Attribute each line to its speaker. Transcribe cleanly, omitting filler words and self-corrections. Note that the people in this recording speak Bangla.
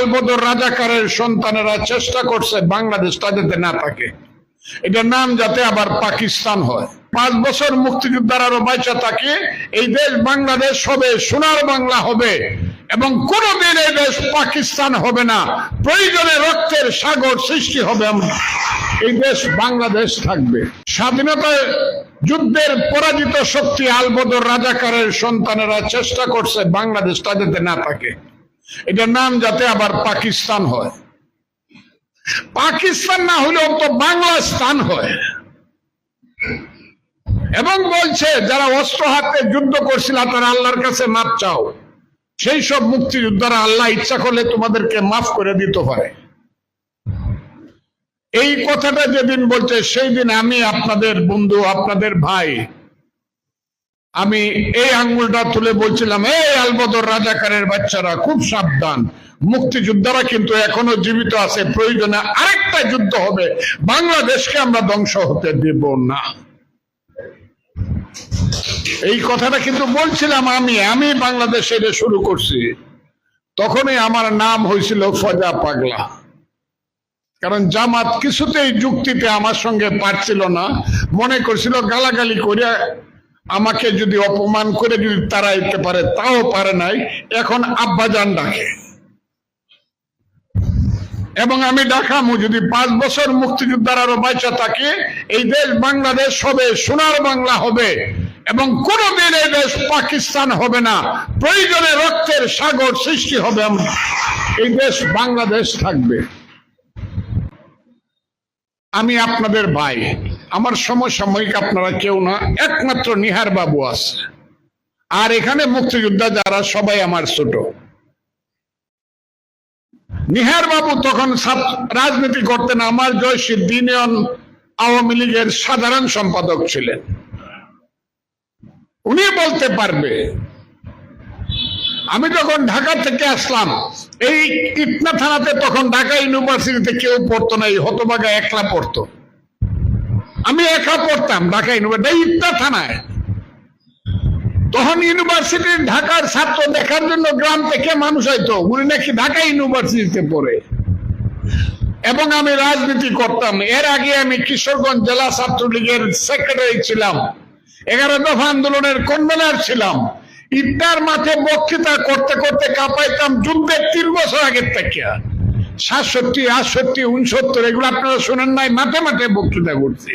Speaker 1: আলবদর রাজাকারের সন্তানেরা চেষ্টা করছে বাংলাদেশটা যাতে না থাকে, এটার নাম যাতে আবার পাকিস্তান হয়। 5 বছর মুক্তিযোদ্ধারা আরো বাইচা থাকে, এই দেশ বাংলাদেশ হবে, সোনার বাংলা হবে এবং কোনদিন এই দেশ পাকিস্তান হবে না। প্রয়োজনে রক্তের সাগর সৃষ্টি হবে, এই দেশ বাংলাদেশ থাকবে। স্বাধীনতা যুদ্ধের পরাজিত শক্তি আলবদর রাজাকারের সন্তানেরা চেষ্টা করছে বাংলাদেশটা যাতে না থাকে, এটার নাম যাতে আবার পাকিস্তান হয়। পাকিস্তান না হলেও তো বাংলাস্তান হয়। এবং বলছে যারা অস্ত্র হাতে যুদ্ধ করছিল তারা আল্লাহর কাছে মাপ চাও, সেই সব মুক্তিযোদ্ধারা আল্লাহ ইচ্ছা করলে তোমাদেরকে মাফ করে দিতে পারে। এই কথাটা যেদিন বলছে সেই দিন আমি আপনাদের বন্ধু, আপনাদের ভাই, আমি এই আঙ্গুলটা তুলে বলছিলাম, এই আলবদর রাজাকারের বাচ্চারা খুব সাবধান, মুক্তিযোদ্ধারা কিন্তু এখনো জীবিত আছে, প্রয়োজনে আরেকটা যুদ্ধ হবে, বাংলাদেশকে আমরা ধ্বংস হতে দেব না। এই কথাটা কিন্তু বলছিলাম আমি বাংলাদেশে এটা শুরু করছি। তখনই আমার নাম হয়েছিল ফজা পাগলা, কারণ জামাত কিছুতেই যুক্তিতে আমার সঙ্গে পারছিল না, মনে করছিল গালাগালি করে আমাকে যদি অপমান করে যদি তাড়াইতে পারে, তাও পারে নাই। এখন আব্বাজান ডাকে এবং আমি ডাকামু, যদি 5 বছর মুক্তিযোদ্ধার আরো বাইচা থাকে, এই দেশ বাংলাদেশ হবে, সোনার বাংলা হবে এবং কোনদিন এই দেশ পাকিস্তান হবে না। প্রয়োজনে রক্তের সাগর সৃষ্টি হবে, এই দেশ বাংলাদেশ থাকবে। আমি আপনাদের ভাই, আমার সমসাময়িক আপনারা কেউ না, একমাত্র নিহার বাবু আছে, আর এখানে মুক্তিযোদ্ধা যারা সবাই আমার ছোট। নিহার বাবু তখন রাজনীতি করতেন, আমার জয়সিদ্ধ ইউনিয়ন আওয়ামী লীগের সাধারণ সম্পাদক ছিলেন। উনি বলতে পারবে, আমি যখন ঢাকা থেকে আসলাম, এই ইটনা থানাতে তখন ঢাকা ইউনিভার্সিটিতে কেউ পড়তো না, এই হতভাগা একলা পড়তো, আমি একা পড়তাম ঢাকা ইউনিভার্সিটি ইটনা থানায়। তখন ইউনিভার্সিটির ঢাকার ছাত্র দেখার জন্য গ্রাম থেকে মানুষ হয়তো, উনি নাকি ঢাকা ইউনিভার্সিটিতে পড়ে। এবং আমি রাজনীতি করতাম, এর আগে আমি কিশোরগঞ্জ জেলা ছাত্রলীগের সেক্রেটারি ছিলাম, 11 দফা আন্দোলনের কনভেনার ছিলাম। ইটনার মাঠে বক্তৃতা করতে করতে কাঁপাইতাম যুদ্ধের 3 বছর আগের থেকে। 67, 68, 69 এগুলো আপনারা শোনেন নাই, মাঠে মাঠে বক্তৃতা করছি।